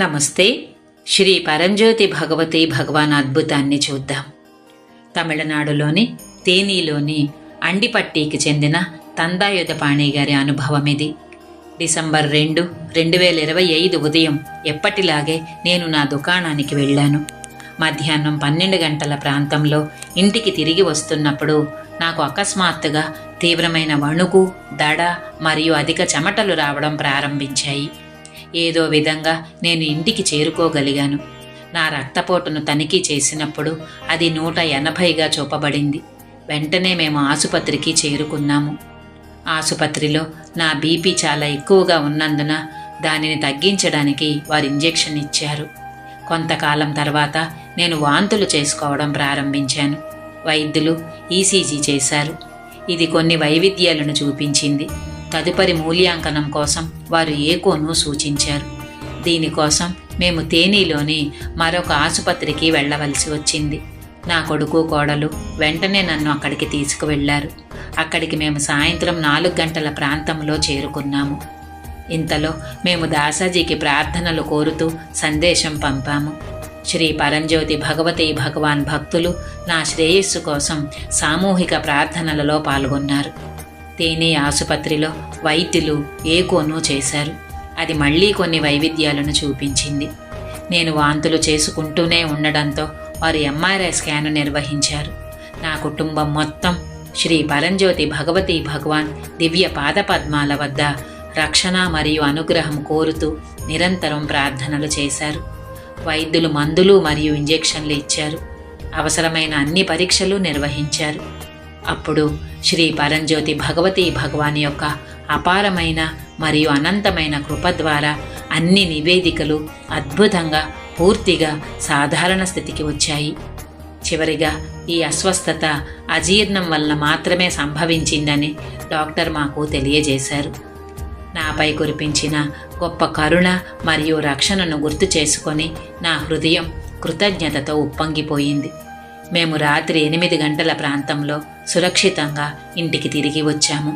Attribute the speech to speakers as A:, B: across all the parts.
A: నమస్తే. శ్రీ పరంజ్యోతి భగవతి భగవాన్ అద్భుతాన్ని చూద్దాం. తమిళనాడులోని తేనీలోని అండిపట్టికి చెందిన తందాయుధపాణి గారి అనుభవం ఇది. డిసెంబర్ 2, 2025 ఉదయం ఎప్పటిలాగే నేను నా దుకాణానికి వెళ్ళాను. మధ్యాహ్నం 12 గంటల ప్రాంతంలో ఇంటికి తిరిగి వస్తున్నప్పుడు నాకు అకస్మాత్తుగా తీవ్రమైన వణుకు, దడ మరియు అధిక చెమటలు రావడం ప్రారంభించాయి. ఏదో విధంగా నేను ఇంటికి చేరుకోగలిగాను. నా రక్తపోటును తనిఖీ చేసినప్పుడు అది 180గా చూపబడింది. వెంటనే మేము ఆసుపత్రికి చేరుకున్నాము. ఆసుపత్రిలో నా బీపీ చాలా ఎక్కువగా ఉన్నందున దానిని తగ్గించడానికి వారు ఇంజెక్షన్ ఇచ్చారు. కొంతకాలం తర్వాత నేను వాంతులు చేసుకోవడం ప్రారంభించాను. వైద్యులు ఈసీజీ చేశారు. ఇది కొన్ని వైవిధ్యాలను చూపించింది. తదుపరి మూల్యాంకనం కోసం వారు ఏకోను సూచించారు. దీనికోసం మేము తేనీలోని మరొక ఆసుపత్రికి వెళ్ళవలసి వచ్చింది. నా కొడుకు, కోడలు వెంటనే నన్ను అక్కడికి తీసుకువెళ్లారు. అక్కడికి మేము సాయంత్రం 4 గంటల ప్రాంతంలో చేరుకున్నాము. ఇంతలో మేము దాసాజీకి ప్రార్థనలు కోరుతూ సందేశం పంపాము. శ్రీ పరంజ్యోతి భగవతి భగవాన్ భక్తులు నా శ్రేయస్సు కోసం సామూహిక ప్రార్థనలలో పాల్గొన్నారు. తేనీ ఆసుపత్రిలో వైద్యులు ఏకోను చేశారు. అది మళ్లీ కొన్ని వైవిధ్యాలను చూపించింది. నేను వాంతులు చేసుకుంటూనే ఉండడంతో వారు ఎంఆర్ఐ స్కాన్ నిర్వహించారు. నా కుటుంబం మొత్తం శ్రీ పరంజ్యోతి భగవతి భగవాన్ దివ్య పాదపద్మాల వద్ద రక్షణ మరియు అనుగ్రహం కోరుతూ నిరంతరం ప్రార్థనలు చేశారు. వైద్యులు మందులు మరియు ఇంజెక్షన్లు ఇచ్చారు. అవసరమైన అన్ని పరీక్షలు నిర్వహించారు. అప్పుడు శ్రీ పరంజ్యోతి భగవతి భగవాన్ యొక్క అపారమైన మరియు అనంతమైన కృప ద్వారా అన్ని నివేదికలు అద్భుతంగా పూర్తిగా సాధారణ స్థితికి వచ్చాయి. చివరిగా ఈ అస్వస్థత అజీర్ణం వలన మాత్రమే సంభవించిందని డాక్టర్ మాకు తెలియజేశారు. నాపై కురిపించిన గొప్ప కరుణ మరియు రక్షణను గుర్తు చేసుకొని నా హృదయం కృతజ్ఞతతో ఉప్పొంగిపోయింది. మేము రాత్రి 8 గంటల ప్రాంతంలో సురక్షితంగా ఇంటికి తిరిగి వచ్చాము.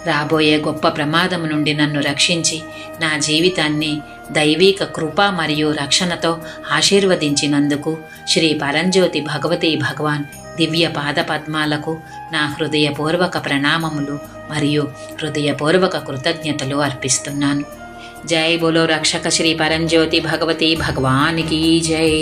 A: రాబోయే గొప్ప ప్రమాదం నుండి నన్ను రక్షించి నా జీవితాన్ని దైవీక కృప మరియు రక్షణతో ఆశీర్వదించినందుకు శ్రీ పరంజ్యోతి భగవతి భగవాన్ దివ్య పాదపద్మాలకు నా హృదయపూర్వక ప్రణామములు మరియు హృదయపూర్వక కృతజ్ఞతలు అర్పిస్తున్నాను. జై బోలో రక్షక శ్రీ పరంజ్యోతి భగవతి భగవానికి జై.